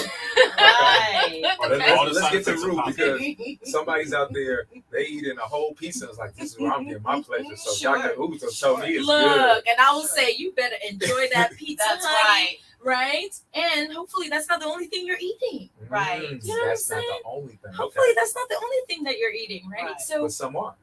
Right. Are they Let's- all the let's side get to effects of root, coffee? because somebody's out there, they eating a whole pizza and it's like, this is where I'm getting my pleasure. So Sure. Dr. Uzo told me it's good. Look, and I will Sure. say you better enjoy that pizza, That's honey, right. right? And hopefully that's not the only thing you're eating. Right. Mm, You know what that's I'm not saying? the only thing. Hopefully Okay. that's not the only thing that you're eating, right? Right. So But some are.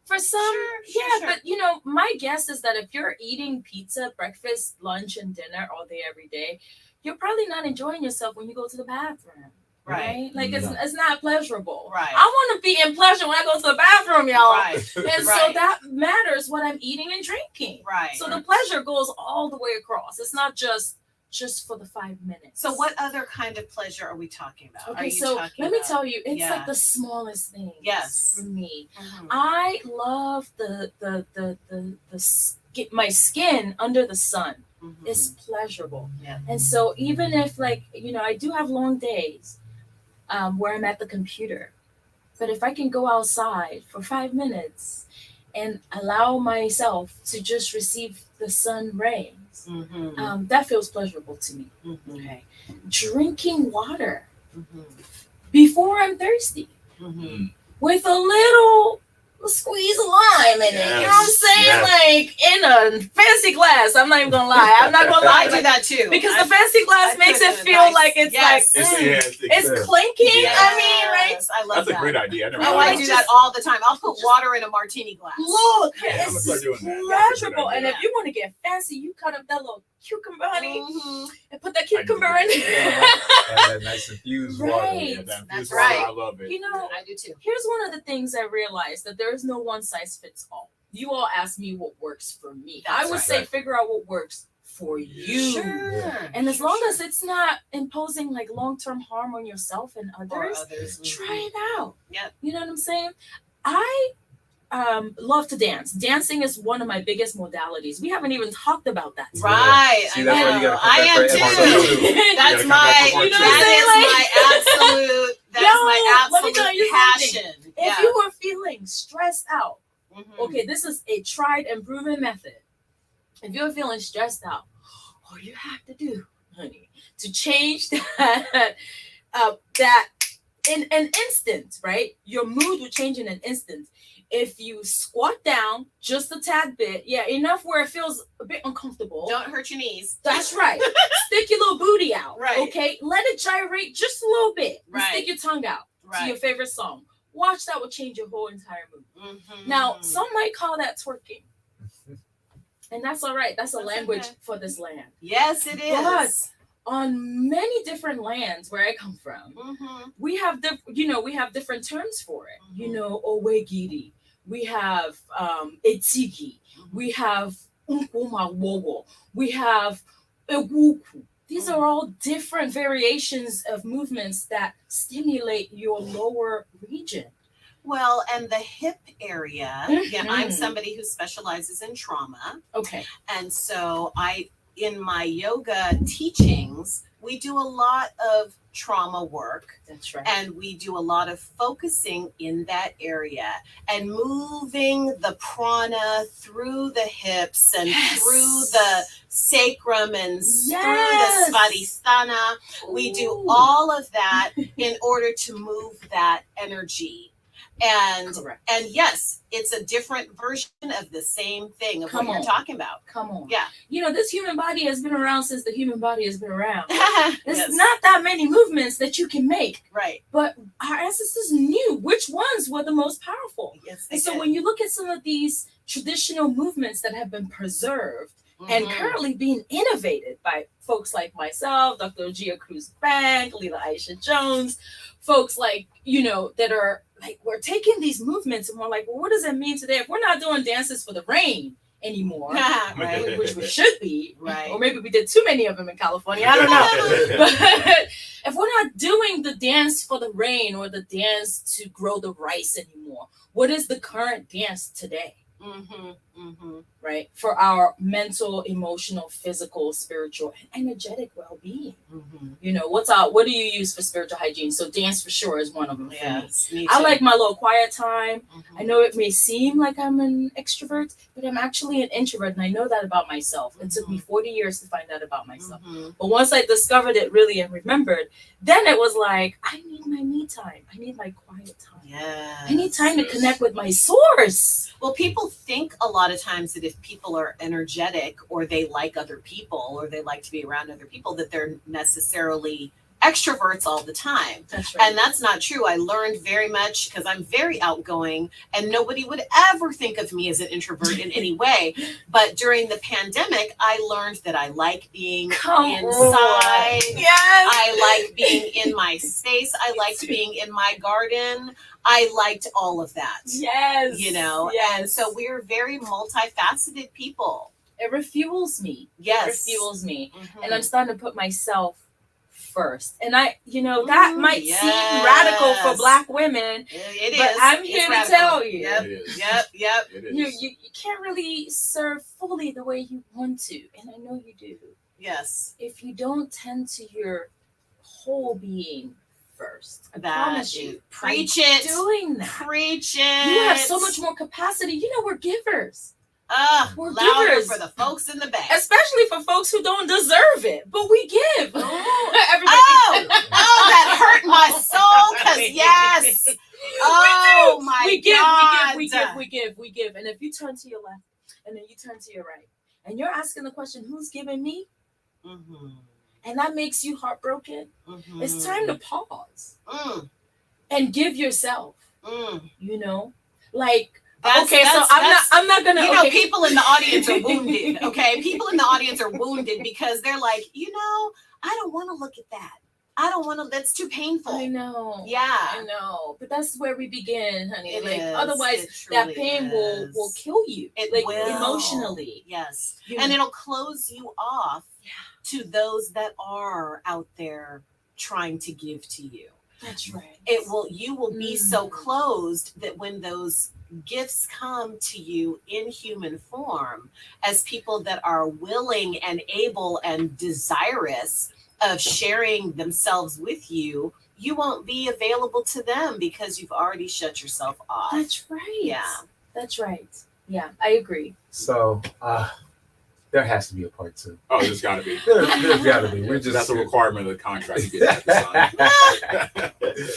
for some, Sure, yeah, sure. but my guess is that if you're eating pizza, breakfast, lunch, and dinner all day, every day, you're probably not enjoying yourself when you go to the bathroom. Right. Like No. it's not pleasurable. Right. I want to be in pleasure when I go to the bathroom, y'all. Right. And so Right. that matters what I'm eating and drinking. Right. So the pleasure goes all the way across. It's not just for the 5 minutes. So what other kind of pleasure are we talking about? Are Okay, you so talking let me about- tell you, it's Yeah. like the smallest thing. Yes. For me, Mhm. I love my skin under the sun. Mhm. It's pleasurable. Yeah. And so even if I do have long days where I'm at the computer, but if I can go outside for 5 minutes and allow myself to just receive the sun rays, Mhm. that feels pleasurable to me. Mhm. Okay. Drinking water Mhm. before I'm thirsty Mhm. with a little squeeze of lime in it. You know what I'm saying? Yes. Like like in a fancy glass. I'm not even gonna lie. I'm not gonna lie. I do that too. Because the fancy glass I makes put it it in feel nice- like it's yes. it's clinking. Yes. I mean, right? Yes, I love That's that. a great idea. I never Oh, thought I of do that. that all the time. I'll put water in a martini glass. Look, Yeah, I'm gonna it's start doing that. That's a good pleasurable. And idea. if you want to get fancy, you cut up that little cucumber, honey, Mhm. and put that cucumber in. That nice infused water. Right. Yeah, that That's infused right. water, I love it. You know, I do too. here's one of the things I realized, that there is no one size fits all. You all ask me what works for me. I That's would right. say figure out what works for you. Sure. And as Sure, long sure. as it's not imposing like long-term harm on yourself and Or others, others. try it out. Yep. You know what I'm saying? I love to dance. Dancing is one of my biggest modalities. We haven't even talked about that today. Right. See, I that's why know. you gotta come I back am for episode too. 2. That's come my, back for part You know two. what I'm saying? that is my absolute, that is Yo, my let me tell absolute you passion. something. If you are feeling stressed out, okay, this is a tried and proven method. If you're feeling stressed out, all you have to do, honey, to change that, that in an instant, right? Your mood will change in an instant. If you squat down just a tad bit, yeah, enough where it feels a bit uncomfortable. Don't hurt your knees. That's right. Stick your little booty out. Right. Okay. Let it gyrate just a little bit. And Right. stick your tongue out to your Right. favorite song. Watch that will change your whole entire mood. Mhm. Now, some might call that twerking. And that's all right. That's a That's language okay. for this land. Yes, it is. On many different lands where I come from, Mhm. we have we have different terms for it. You Mhm. know, owegiri. We have etigi. We have unkumawogo. We have ewuku. These are all different variations of movements that stimulate your lower region. Well, and the hip area, yeah, I'm Mhm. somebody who specializes in trauma. Okay. And so in my yoga teachings, we do a lot of trauma work. That's right. And we do a lot of focusing in that area and moving the prana through the hips and through the sacrum and through the svadhisthana. We do Ooh. all of that in order to move that energy. And Correct. and yes, it's a different version of the same thing of Come what on. you're talking about. Come on. Yeah. You know, this human body has been around since the human body has been around. There's Yes. not that many movements that you can make, Right. but our ancestors knew which ones were the most powerful. Yes, they And so did. when you look at some of these traditional movements that have been preserved and Mhm. currently being innovated by folks like myself, Dr. Gia Cruz Bank, Leela Aisha Jones, folks like, that are like, we're taking these movements and we're like, well, what does that mean today? If we're not doing dances for the rain anymore, Right. which we should be, Right. or maybe we did too many of them in California, I don't know. But if we're not doing the dance for the rain or the dance to grow the rice anymore, what is the current dance today? Mhm. Mhm. Right? For our mental, emotional, physical, spiritual, and energetic well-being. Mhm. What do you use for spiritual hygiene? So dance for sure is one of them. For me. Yes. Me I too. like my little quiet time. Mhm. I know it may seem like I'm an extrovert, but I'm actually an introvert, and I know that about myself. It took me 40 years to find that about myself. Mhm. But once I discovered it really and remembered, then it was like, I need my me time. I need my quiet time. Yes. I need time to connect with my source. Well, people think a lot of times that if people are energetic or they like other people or they like to be around other people, that they're necessarily extroverts all the time. That's right. And that's not true. I learned very much because I'm very outgoing and nobody would ever think of me as an introvert in any way. But during the pandemic, I learned that I like being Come inside. on. Yes. I like being in my space. I liked being in my garden. I liked all of that. Yes. Yes. And so we're very multifaceted people. It refuels me. Yes. It refuels me. Mhm. And I'm starting to put myself first. And that might yes. seem radical for Black women. It But is. I'm It's here to radical. tell you. Yep. It is. Yep. It is. You can't really serve fully the way you want to. And I know you do. Yes. If you don't tend to your whole being first. I That promise is- you. Preach by it. Doing that. Preach it. You have so much more capacity. We're givers. We're Louder givers. for the folks in the back. Especially for folks who don't deserve it. But we give. Everybody. That hurt my soul. Because yes. Oh my we give, God. we give. And if you turn to your left, and then you turn to your right, and you're asking the question, who's giving me? Mm-hmm. And that makes you heartbroken. Mm-hmm. It's time to pause Mm. and give yourself, Mm. you know, like, That's- okay, so that's- I'm not gonna, You know, okay. people in the audience are wounded, okay? People in the audience are wounded because they're like, I don't want to look at that. I don't want to, that's too painful. I know. Yeah. I know. But that's where we begin, honey. It like is. otherwise It that truly pain will is. kill you. It like will. emotionally. Yes. You And know? it'll close you off to those that are out there trying to give to you. That's right. You will be so closed that when those gifts come to you in human form as people that are willing and able and desirous of sharing themselves with you, you won't be available to them because you've already shut yourself off. That's right. Yeah. That's right. Yeah, I agree. So there has to be a part 2. Oh, there's got to be. There's got to be. We're just That's a requirement of the contract. You get that to sign.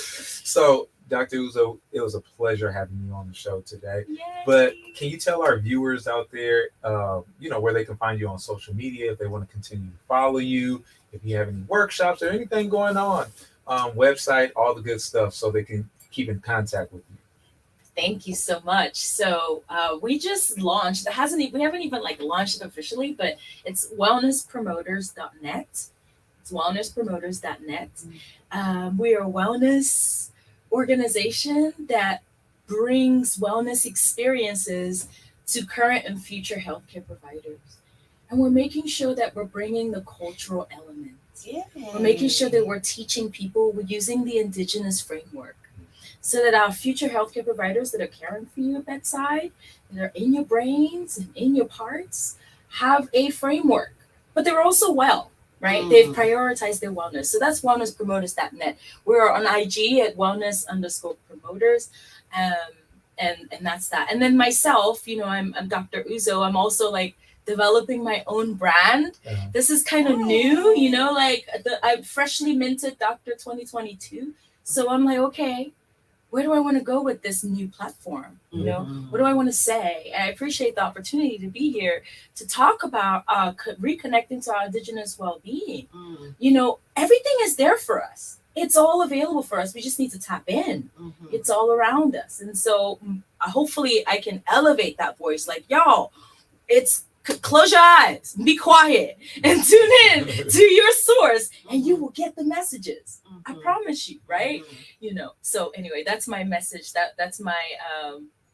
So, Dr. Uzo, it was a pleasure having you on the show today. Yay. But can you tell our viewers out there, where they can find you on social media if they want to continue to follow you, if you have any workshops or anything going on, website, all the good stuff, so they can keep in contact with you. Thank you so much. So we just launched. We haven't even launched it officially, but it's wellnesspromoters.net. It's wellnesspromoters.net. We are a wellness organization that brings wellness experiences to current and future healthcare providers, and we're making sure that we're bringing the cultural elements. Yeah. We're making sure that we're teaching people. We're using the indigenous framework, so that our future healthcare providers that are caring for you at bedside, that are in your brains and in your parts, have a framework. But they're also well, right? They've prioritized their wellness. So that's wellnesspromoters.net. We're on IG at wellness_promoters. And that's that. And then myself, I'm Dr. Uzo. I'm also developing my own brand. This is kind of new, I freshly minted Dr. 2022. So I'm like, okay, where do I want to go with this new platform? What do I want to say? I appreciate the opportunity to be here to talk about reconnecting to our indigenous well-being. Everything is there for us. It's all available for us. We just need to tap in. It's all around us. And so hopefully I can elevate that voice. Y'all, close your eyes, be quiet, and tune in to your source, and you will get the messages. I promise you, right? So anyway, that's my message. That's my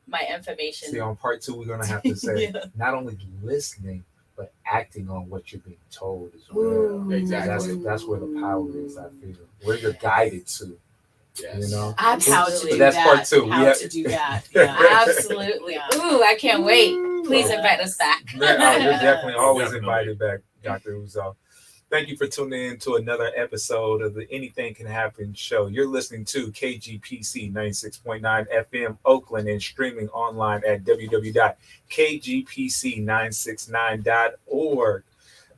my information. See, on part 2, we're gonna have to say not only listening, but acting on what you're being told as well. Ooh. Exactly. That's where the power is, I feel. Where you're guided to. Yes. Absolutely. That's part 2. To do that. Yeah. Absolutely. Ooh, I can't wait. Please invite us back. You're definitely always invited back, Dr. Uzo. Thank you for tuning in to another episode of the Anything Can Happen show. You're listening to KGPC 96.9 FM Oakland and streaming online at www.kgpc969.org.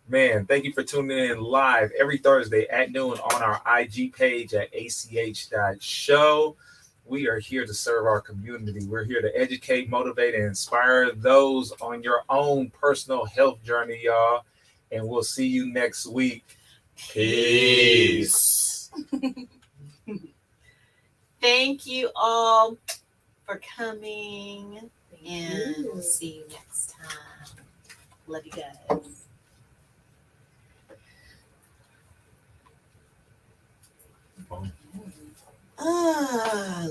Man, thank you for tuning in live every Thursday at noon on our IG page at ach.show. We are here to serve our community. We're here to educate, motivate, and inspire those on your own personal health journey, y'all. And we'll see you next week. Peace. Thank you all for coming. And you. we'll see you next time. Love you guys.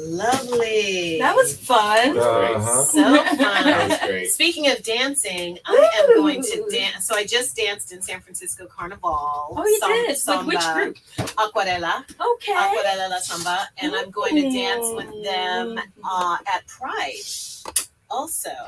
Lovely. That was fun. So fun. That was great. Speaking of dancing, I am going to dance. So I just danced in San Francisco Carnival. Oh, you did? With which group? Aquarela. Okay. Aquarela La Samba. And I'm going to dance with them at Pride also.